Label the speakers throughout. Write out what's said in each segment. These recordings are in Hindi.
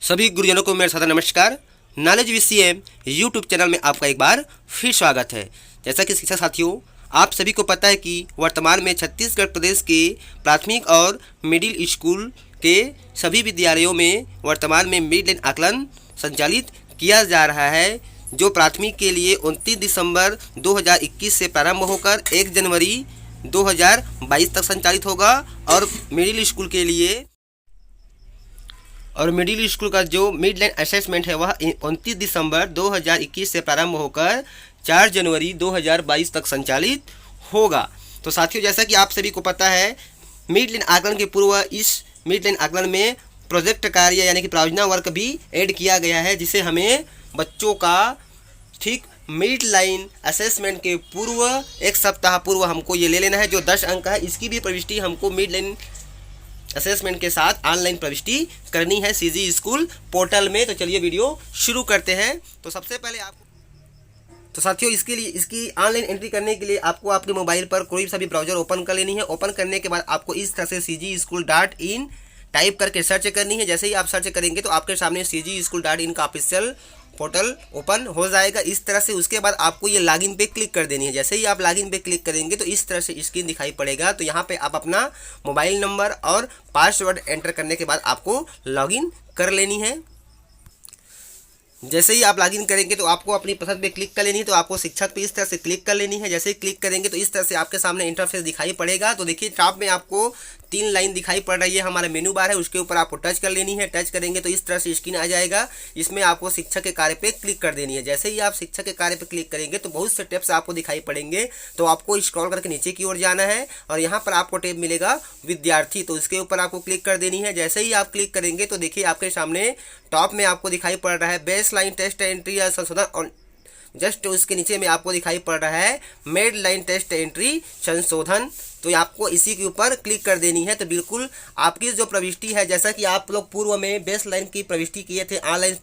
Speaker 1: सभी गुरुजनों को मेरा सादर नमस्कार। नॉलेज VCM यूट्यूब चैनल में आपका एक बार फिर स्वागत है। जैसा कि शिक्षक साथियों, आप सभी को पता है कि वर्तमान में छत्तीसगढ़ प्रदेश के प्राथमिक और मिडिल स्कूल के सभी विद्यालयों में वर्तमान में मिड लाइन आकलन संचालित किया जा रहा है, जो प्राथमिक के लिए 29 दिसंबर 2021 से प्रारंभ होकर 1 जनवरी 2022 तक संचालित होगा और मिडिल स्कूल का जो मिड लाइन असेसमेंट है वह 29 दिसंबर 2021 से प्रारंभ होकर 4 जनवरी 2022 तक संचालित होगा। तो साथियों, जैसा कि आप सभी को पता है, मिड लाइन आकलन के पूर्व इस मिड लाइन आकलन में प्रोजेक्ट कार्य यानी कि प्रायोजना वर्क भी ऐड किया गया है, जिसे हमें बच्चों का ठीक मिड लाइन असेसमेंट के पूर्व एक सप्ताह पूर्व हमको ये ले लेना है, जो 10 अंक है। इसकी भी प्रविष्टि हमको मिड लाइन असेसमेंट के साथ ऑनलाइन प्रविष्टि करनी है CG स्कूल पोर्टल में। तो चलिए वीडियो शुरू करते हैं। तो सबसे पहले तो साथियों, इसके लिए इसकी ऑनलाइन एंट्री करने के लिए आपको आपके मोबाइल पर कोई सा भी ब्राउजर ओपन कर लेनी है। ओपन करने के बाद आपको इस तरह से cgschool.in टाइप करके सर्च करनी है। जैसे ही आप सर्च करेंगे तो आपके सामने cgschool.in का ऑफिशियल पोर्टल ओपन हो जाएगा इस तरह से। उसके बाद आपको ये लॉगिन पे क्लिक कर देनी है। जैसे ही आप लॉगिन पे क्लिक करेंगे तो इस तरह से स्क्रीन दिखाई पड़ेगा। तो यहाँ पे आप अपना मोबाइल नंबर और पासवर्ड एंटर करने के बाद आपको लॉगिन कर लेनी है। जैसे ही आप लॉगिन करेंगे तो आपको अपनी पसंद पे क्लिक कर लेनी है। तो आपको शिक्षक पे इस तरह से क्लिक कर लेनी है। जैसे ही क्लिक करेंगे तो इस तरह से आपके सामने इंटरफेस दिखाई पड़ेगा। तो देखिए, टॉप में आपको 3 लाइन दिखाई पड़ रही है, हमारा मेनू बार है, उसके ऊपर आपको टच कर लेनी है। टच करेंगे तो इस तरह से स्क्रीन आ जाएगा। इसमें आपको शिक्षक के कार्य पे क्लिक कर देनी है। जैसे ही आप शिक्षक के कार्य पे क्लिक करेंगे तो बहुत से टेप्स आपको दिखाई पड़ेंगे। तो आपको स्क्रॉल करके नीचे की ओर जाना है और यहाँ पर आपको टेप मिलेगा विद्यार्थी, तो उसके ऊपर आपको क्लिक कर देनी है। जैसे ही आप क्लिक करेंगे तो देखिए आपके सामने टॉप में आपको दिखाई पड़ रहा है बेस लाइन टेस्ट एंट्री या संशोधन, और जस्ट उसके नीचे में आपको दिखाई पड़ रहा है मिड लाइन टेस्ट एंट्री संशोधन। तो आपको इसी के ऊपर क्लिक कर देनी है। तो बिल्कुल आपकी जो प्रविष्टि है, जैसा कि आप लोग पूर्व में बेस लाइन की प्रविष्टि किए थे ऑनलाइन,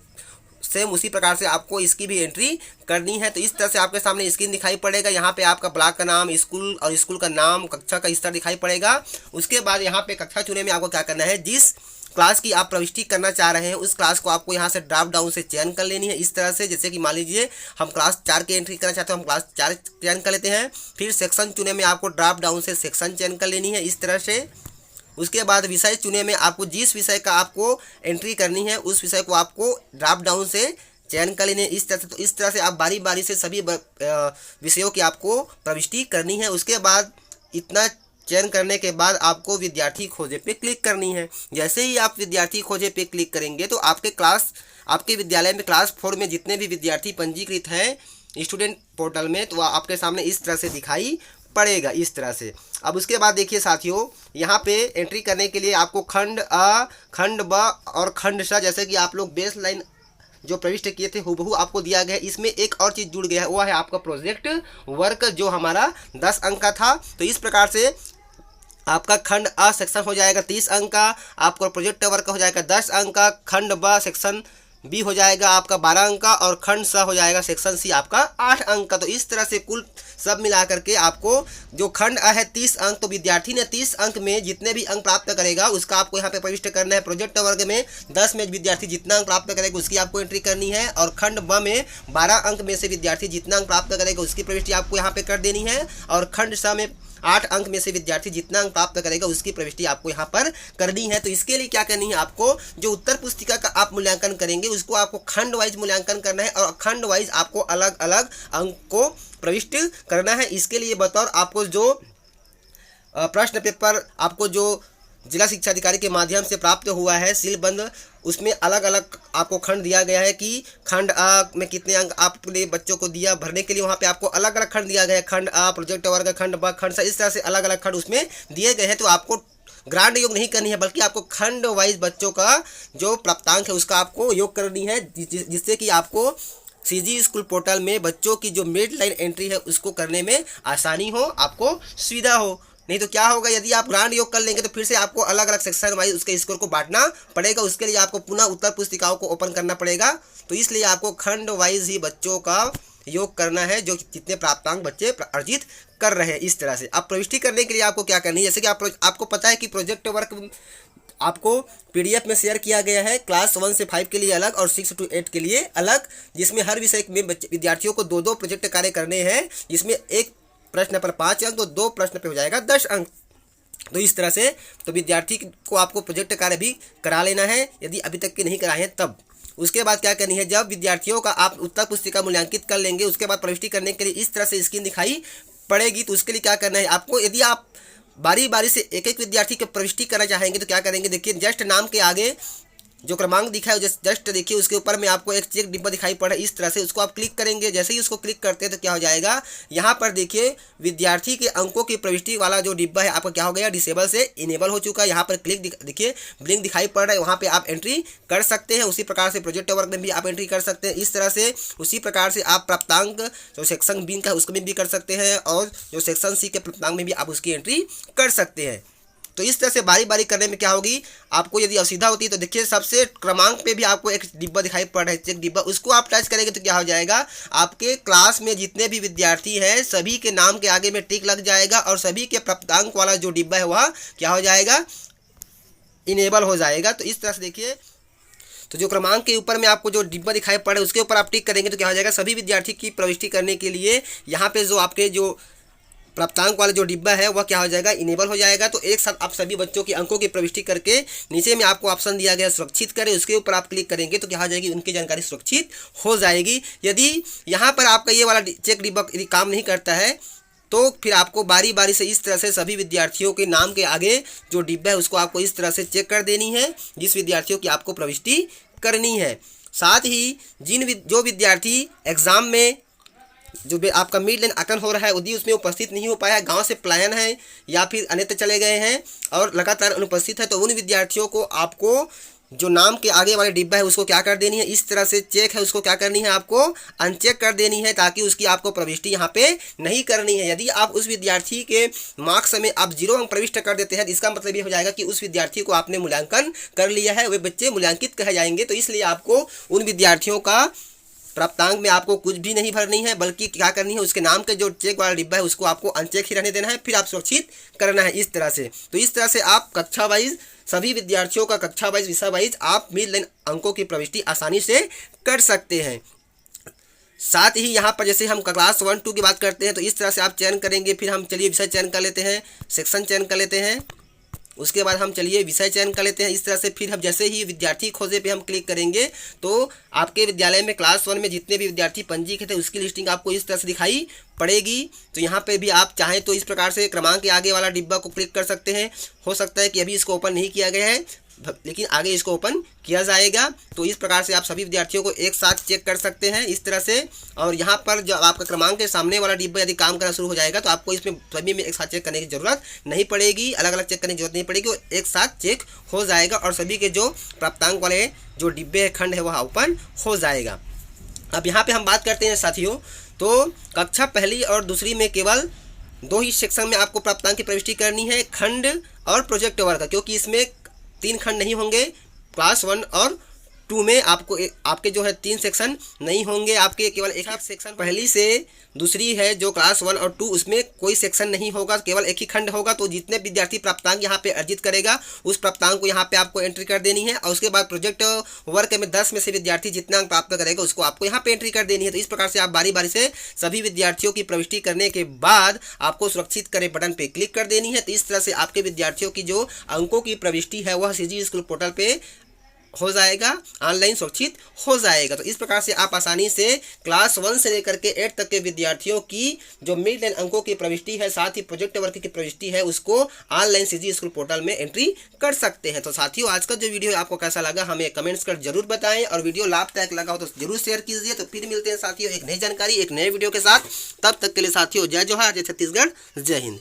Speaker 1: सेम उसी प्रकार से आपको इसकी भी एंट्री करनी है। तो इस तरह से आपके सामने स्क्रीन दिखाई पड़ेगा। यहाँ पे आपका ब्लॉक का नाम, स्कूल और स्कूल का नाम, कक्षा का स्तर दिखाई पड़ेगा। उसके बाद यहाँ पे कक्षा चुने में आपको क्या करना है, जिस क्लास की आप प्रविष्टि करना चाह रहे हैं उस क्लास को आपको यहाँ से ड्रॉप डाउन से चयन कर लेनी है। इस तरह से, जैसे कि मान लीजिए हम क्लास 4 की एंट्री करना चाहते हैं, हम क्लास 4 चयन कर लेते हैं। फिर सेक्शन चुने में आपको ड्रॉप डाउन से सेक्शन चयन कर लेनी है इस तरह से। उसके बाद विषय चुने में आपको जिस विषय का आपको एंट्री करनी है उस विषय को आपको ड्रॉप डाउन से चयन कर लेने इस तरह से। तो इस तरह से आप बारी बारी से सभी विषयों की आपको प्रविष्टि करनी है। उसके बाद इतना चयन करने के बाद आपको विद्यार्थी खोजे पे क्लिक करनी है। जैसे ही आप विद्यार्थी खोजे पे क्लिक करेंगे तो आपके विद्यालय में क्लास 4 में जितने भी विद्यार्थी पंजीकृत हैं स्टूडेंट पोर्टल में, तो आपके सामने इस तरह से दिखाई पड़ेगा इस तरह से। अब उसके बाद देखिए साथियों, यहाँ पे एंट्री करने के लिए आपको खंड अ, खंड ब और खंड स, जैसे कि आप लोग बेस लाइन जो प्रविष्ट किए थे हूबहू आपको दिया गया है। इसमें एक और चीज़ जुड़ गया है, वह है आपका प्रोजेक्ट वर्क, जो हमारा 10 अंक का था। तो इस प्रकार से आपका खंड अ सेक्शन हो जाएगा 30 अंक का, आपका प्रोजेक्ट वर्क हो जाएगा 10 अंक का, खंड ब सेक्शन बी हो जाएगा आपका 12 अंक का, और खंड स हो जाएगा सेक्शन सी आपका 8 अंक का। तो इस तरह से कुल सब मिला करके आपको जो खंड अ है 30 अंक, तो विद्यार्थी ने 30 अंक में जितने भी अंक प्राप्त करेगा उसका आपको यहाँ पे प्रविष्ट करना है। प्रोजेक्ट वर्ग में 10 में विद्यार्थी जितना अंक प्राप्त करेगा उसकी आपको एंट्री करनी है, और खंड ब में 12 अंक में से विद्यार्थी जितना अंक प्राप्त करेगा उसकी प्रविष्टि आपको यहाँ पे कर देनी है, और खंड स में 8 अंक में से विद्यार्थी जितना अंक प्राप्त करेगा उसकी प्रविष्टि आपको यहाँ पर करनी है। तो इसके लिए क्या करनी है, आपको जो उत्तर पुस्तिका का आप मूल्यांकन करेंगे उसको आपको खंड वाइज मूल्यांकन करना है, और खंड वाइज आपको अलग अलग अंक को प्रविष्ट करना है। इसके लिए बतौर आपको जो प्रश्न पेपर आपको जो जिला शिक्षा अधिकारी के माध्यम से प्राप्त हुआ है सीलबंद, उसमें अलग अलग आपको खंड दिया गया है कि खंड अ में कितने अंक आपने बच्चों को दिया भरने के लिए। वहाँ पे आपको अलग अलग खंड दिया गया है, खंड अ, प्रोजेक्ट वर्ग, खंड ब, खंड स, इस तरह से अलग अलग खंड उसमें दिए गए हैं। तो आपको ग्रांड योग नहीं करनी है, बल्कि आपको खंड वाइज बच्चों का जो प्राप्तांक है उसका आपको योग करनी है, जिससे कि आपको CG स्कूल पोर्टल में बच्चों की जो मिड लाइन एंट्री है उसको करने में आसानी हो, आपको सुविधा हो। नहीं तो क्या होगा, यदि आप ग्रांड योग कर लेंगे तो फिर से आपको अलग अलग सेक्शन वाइज उसके स्कोर को बांटना पड़ेगा। उसके लिए आपको पुनः उत्तर पुस्तिकाओं को ओपन करना पड़ेगा। तो इसलिए आपको खंड वाइज ही बच्चों का योग करना है, जो जितने प्राप्तांक बच्चे अर्जित कर रहे हैं। इस तरह से अब प्रविष्टि करने के लिए आपको क्या करनी है, जैसे कि आपको पता है कि प्रोजेक्ट वर्क आपको PDF में शेयर किया गया है। क्लास 1 से 5 के लिए अलग और 6 to 8 के लिए अलग, जिसमें हर विषय में विद्यार्थियों को 2-2 प्रोजेक्ट कार्य करने हैं, जिसमें एक प्रश्न पर 5 अंक तो 2 प्रश्न पे हो जाएगा 10 अंक। तो इस तरह से तो विद्यार्थी को आपको प्रोजेक्ट कार्य भी करा लेना है, यदि अभी तक के नहीं कराए हैं तब। उसके बाद क्या करनी है, जब विद्यार्थियों का आप उत्तर पुस्तिका मूल्यांकित कर लेंगे, उसके बाद प्रविष्टि करने के लिए इस तरह से स्क्रीन दिखाई पड़ेगी। तो उसके लिए क्या करना है आपको, यदि आप बारी बारी से एक एक विद्यार्थी की प्रविष्टि करना चाहेंगे तो क्या करेंगे, देखिए जस्ट नाम के आगे जो क्रमांक दिखा है जस्ट देखिए उसके ऊपर में आपको एक चेक डिब्बा दिखाई पड़ा है, इस तरह से उसको आप क्लिक करेंगे। जैसे ही उसको क्लिक करते हैं तो क्या हो जाएगा, यहाँ पर देखिए विद्यार्थी के अंकों की प्रविष्टि वाला जो डिब्बा है आपका क्या हो गया, डिसेबल से इनेबल हो चुका है। यहाँ पर क्लिक देखिए ब्लिंक दिखाई पड़ रहा है, वहाँ पे आप एंट्री कर सकते हैं। उसी प्रकार से प्रोजेक्ट वर्क में भी आप एंट्री कर सकते हैं। इस तरह से उसी प्रकार से आप प्राप्तांक जो सेक्शन बी का है उसमें भी कर सकते हैं, और जो सेक्शन सी के प्राप्तांक में भी आप उसकी एंट्री कर सकते हैं। तो इस तरह से बारी बारी करने में क्या होगी, आपको यदि असुविधा होती है तो देखिए सबसे क्रमांक पे भी आपको एक डिब्बा दिखाई पड़ रहा है, चेक डिब्बा, उसको आप टच करेंगे तो क्या हो जाएगा, आपके क्लास में जितने भी विद्यार्थी हैं सभी के नाम के आगे में टिक लग जाएगा, और सभी के प्राप्तांक वाला जो डिब्बा है वह क्या हो जाएगा, इनेबल हो जाएगा। तो इस तरह से देखिए, तो जो क्रमांक के ऊपर में आपको जो डिब्बा दिखाई पड़ रहा है उसके ऊपर आप टिक करेंगे तो क्या हो जाएगा, सभी विद्यार्थी की प्रविष्टि करने के लिए यहाँ पे जो आपके जो प्राप्तांक वाला जो डिब्बा है वह क्या हो जाएगा, इनेबल हो जाएगा। तो एक साथ आप सभी बच्चों के अंकों की प्रविष्टि करके नीचे में आपको ऑप्शन दिया गया सुरक्षित करें, उसके ऊपर आप क्लिक करेंगे तो क्या हो जाएगी, उनकी जानकारी सुरक्षित हो जाएगी। यदि यहाँ पर आपका ये वाला चेक डिब्बा यदि काम नहीं करता है तो फिर आपको बारी बारी से इस तरह से सभी विद्यार्थियों के नाम के आगे जो डिब्बा है उसको आपको इस तरह से चेक कर देनी है, जिस विद्यार्थियों की आपको प्रविष्टि करनी है। साथ ही जो विद्यार्थी एग्जाम में जो आपका मिड लाइन अटन हो रहा है यदि उसमें उपस्थित नहीं हो पाया, गांव से पलायन है या फिर अन्यत्र चले गए हैं और लगातार अनुपस्थित है, तो उन विद्यार्थियों को आपको जो नाम के आगे वाले डिब्बा है उसको क्या कर देनी है, इस तरह से चेक है उसको क्या करनी है, आपको अनचेक कर देनी है, ताकि उसकी आपको प्रविष्टि यहाँ पे नहीं करनी है। यदि आप उस विद्यार्थी के मार्क्स में आप 0 अंक प्रविष्ट कर देते हैं तो इसका मतलब ये हो जाएगा कि उस विद्यार्थी को आपने मूल्यांकन कर लिया है, वे बच्चे मूल्यांकित कहे जाएंगे। तो इसलिए आपको उन विद्यार्थियों का प्राप्तांक में आपको कुछ भी नहीं भरनी है, बल्कि क्या करनी है, उसके नाम के जो चेक वाला डिब्बा है उसको आपको अनचेक ही रहने देना है, फिर आप सुरक्षित करना है इस तरह से। तो इस तरह से आप कक्षा वाइज सभी विद्यार्थियों का कक्षा वाइज विषय वाइज आप मिड लाइन अंकों की प्रविष्टि आसानी से कर सकते हैं। साथ ही यहाँ पर जैसे हम क्लास 1-2 की बात करते हैं तो इस तरह से आप चयन करेंगे, फिर हम चलिए विषय चयन कर लेते हैं, सेक्शन चयन कर लेते हैं, उसके बाद हम चलिए विषय चयन कर लेते हैं। इस तरह से फिर हम जैसे ही विद्यार्थी खोजे पे हम क्लिक करेंगे तो आपके विद्यालय में क्लास 1 में जितने भी विद्यार्थी पंजीकृत थे उसकी लिस्टिंग आपको इस तरह से दिखाई पड़ेगी। तो यहाँ पे भी आप चाहें तो इस प्रकार से क्रमांक के आगे वाला डिब्बा को क्लिक कर सकते हैं। हो सकता है कि अभी इसको ओपन नहीं किया गया है, लेकिन आगे इसको ओपन किया जाएगा। तो इस प्रकार से आप सभी विद्यार्थियों को एक साथ चेक कर सकते हैं इस तरह से। और यहाँ पर जब आपका क्रमांक के सामने वाला डिब्बा यदि काम करना शुरू हो जाएगा तो आपको इसमें सभी में एक साथ चेक करने की ज़रूरत नहीं पड़ेगी, अलग अलग चेक करने की जरूरत नहीं पड़ेगी, वो एक साथ चेक हो जाएगा और सभी के जो प्राप्तांक वाले जो डिब्बे खंड है वह ओपन हो जाएगा। अब यहाँ पर हम बात करते हैं साथियों, तो कक्षा 1 और 2 में केवल 2 ही सेक्शन में आपको प्राप्तांक की प्रविष्टि करनी है, खंड और प्रोजेक्ट वर्क, क्योंकि इसमें 3 खंड नहीं होंगे। क्लास 1 और 2 में आपको आपके जो है 3 सेक्शन नहीं होंगे, आपके केवल एक ही सेक्शन 1 से 2 है जो क्लास 1 और 2 उसमें कोई सेक्शन नहीं होगा, केवल एक ही खंड होगा। तो जितने विद्यार्थी प्राप्तांक यहाँ पे अर्जित करेगा उस प्राप्तांक को यहाँ पे आपको एंट्री कर देनी है, और उसके बाद प्रोजेक्ट वर्क में 10 में से विद्यार्थी जितना अंक प्राप्त करेगा उसको आपको यहाँ पे एंट्री कर देनी है। तो इस प्रकार से आप बारी बारी से सभी विद्यार्थियों की प्रविष्टि करने के बाद आपको सुरक्षित करें बटन पर क्लिक कर देनी है। तो इस तरह से आपके विद्यार्थियों की जो अंकों की प्रविष्टि है वह सीजी स्कूल पोर्टल पे हो जाएगा, ऑनलाइन सुरक्षित हो जाएगा। तो इस प्रकार से आप आसानी से क्लास 1 से लेकर के 8 तक के विद्यार्थियों की जो मिड लाइन अंकों की प्रविष्टि है साथ ही प्रोजेक्ट वर्क की प्रविष्टि है उसको ऑनलाइन सीजी स्कूल पोर्टल में एंट्री कर सकते हैं। तो साथियों आज का जो वीडियो आपको कैसा लगा हमें कमेंट्स कर जरूर बताएं, और वीडियो लाभदायक लगा हो तो जरूर शेयर कीजिए। तो फिर मिलते हैं साथियों एक नई जानकारी एक नए वीडियो के साथ, तब तक के लिए साथियों जय जोहार, जय छत्तीसगढ़, जय हिंद।